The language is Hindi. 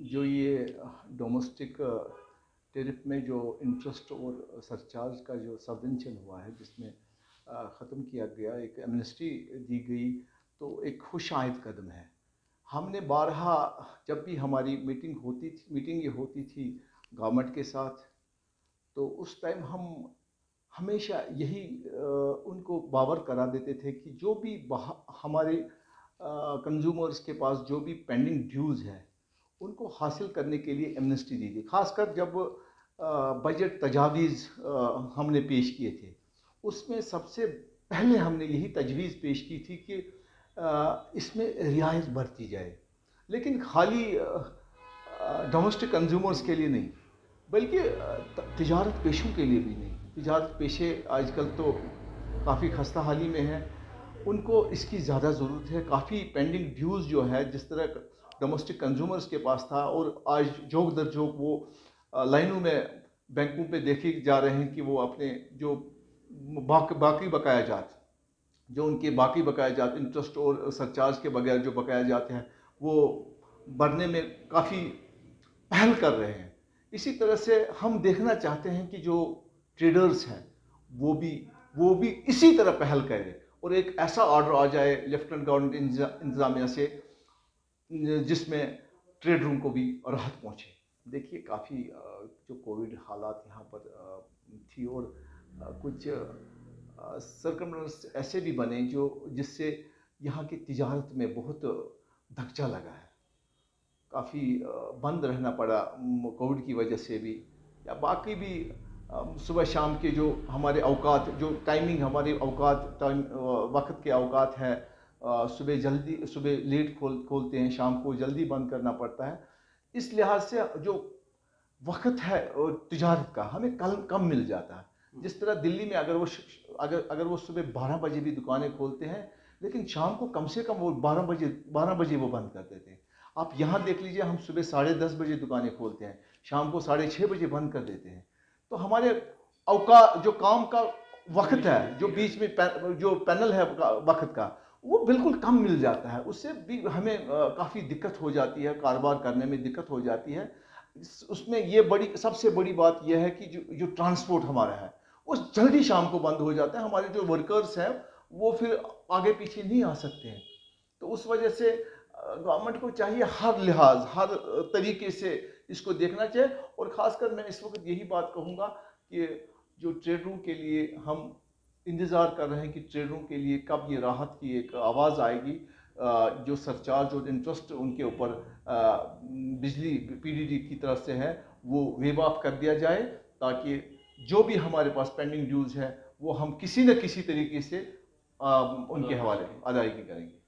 जो ये डोमेस्टिक टेरिफ में जो इंटरेस्ट और सरचार्ज का जो सबवेंशन हुआ है, जिसमें ख़त्म किया गया, एक एमनेस्टी दी गई, तो एक खुशाइद कदम है। हमने बारहा जब भी हमारी मीटिंग ये होती थी गवर्नमेंट के साथ, तो उस टाइम हम हमेशा यही उनको बावर करा देते थे कि जो भी हमारे कंज्यूमर्स के पास जो भी पेंडिंग ड्यूज़ है उनको हासिल करने के लिए एमनेस्टी दी थी। खासकर जब बजट तजावीज़ हमने पेश किए थे, उसमें सबसे पहले हमने यही तजवीज़ पेश की थी कि इसमें रियायत बरती जाए, लेकिन खाली डोमेस्टिक कंज्यूमर्स के लिए नहीं, बल्कि तिजारत पेशों के लिए भी नहीं। तिजारत पेशे आजकल तो काफ़ी खस्ता हाली में हैं, उनको इसकी ज़्यादा ज़रूरत है। काफ़ी पेंडिंग ड्यूज़ जो है, जिस तरह डोमेस्टिक कंज्यूमर्स के पास था, और आज जोक दर जोक वो लाइनों में बैंकों पे देखे जा रहे हैं कि वो अपने जो बाकी बकाया जात, जो उनके बाकी बकाया जात इंटरेस्ट और सरचार्ज के बगैर जो बकाया जाते हैं, वो भरने में काफ़ी पहल कर रहे हैं। इसी तरह से हम देखना चाहते हैं कि जो ट्रेडर्स हैं वो भी इसी तरह पहल करें और एक ऐसा ऑर्डर आ जाए लेफ्टिनेंट गवर्नमेंट इंतजामिया से जिसमें ट्रेडरों को भी राहत पहुंचे। देखिए, काफ़ी जो कोविड हालात यहाँ पर थी, और कुछ सरकमस्टेंस ऐसे भी बने जिससे यहाँ की तिजारत में बहुत धक्का लगा है। काफ़ी बंद रहना पड़ा कोविड की वजह से भी, या बाकी भी सुबह शाम के जो हमारे औकात, जो टाइमिंग हमारे औकात वक्त के औकात है, सुबह लेट खोलते हैं, शाम को जल्दी बंद करना पड़ता है। इस लिहाज से जो वक्त है तिजारत का हमें कम मिल जाता है। जिस तरह दिल्ली में अगर वो सुबह 12 बजे भी दुकानें खोलते हैं, लेकिन शाम को कम से कम वो 12 बजे वो बंद कर देते हैं। आप यहाँ देख लीजिए, हम सुबह 10:30 बजे दुकानें खोलते हैं, शाम को 6:30 बजे बंद कर देते हैं। तो हमारे जो काम का वक्त है, जो बीच में जो पैनल है वक्त का, वो बिल्कुल कम मिल जाता है। उससे भी हमें काफ़ी दिक्कत हो जाती है, कारोबार करने में दिक्कत हो जाती है। उसमें ये सबसे बड़ी बात यह है कि जो ट्रांसपोर्ट हमारा है वो जल्दी शाम को बंद हो जाता है। हमारे जो वर्कर्स हैं वो फिर आगे पीछे नहीं आ सकते हैं। तो उस वजह से गवर्नमेंट को चाहिए हर तरीके से इसको देखना चाहिए। और ख़ासकर मैं इस वक्त यही बात कहूँगा कि जो ट्रेडरों के लिए हम इंतज़ार कर रहे हैं कि ट्रेडरों के लिए कब ये राहत की एक आवाज़ आएगी, जो सरचार्ज और इंटरेस्ट उनके ऊपर बिजली पीडीडी की तरफ से है वो वेव ऑफ कर दिया जाए, ताकि जो भी हमारे पास पेंडिंग ड्यूज़ है वो हम किसी न किसी तरीके से उनके हवाले अदायगी करेंगे।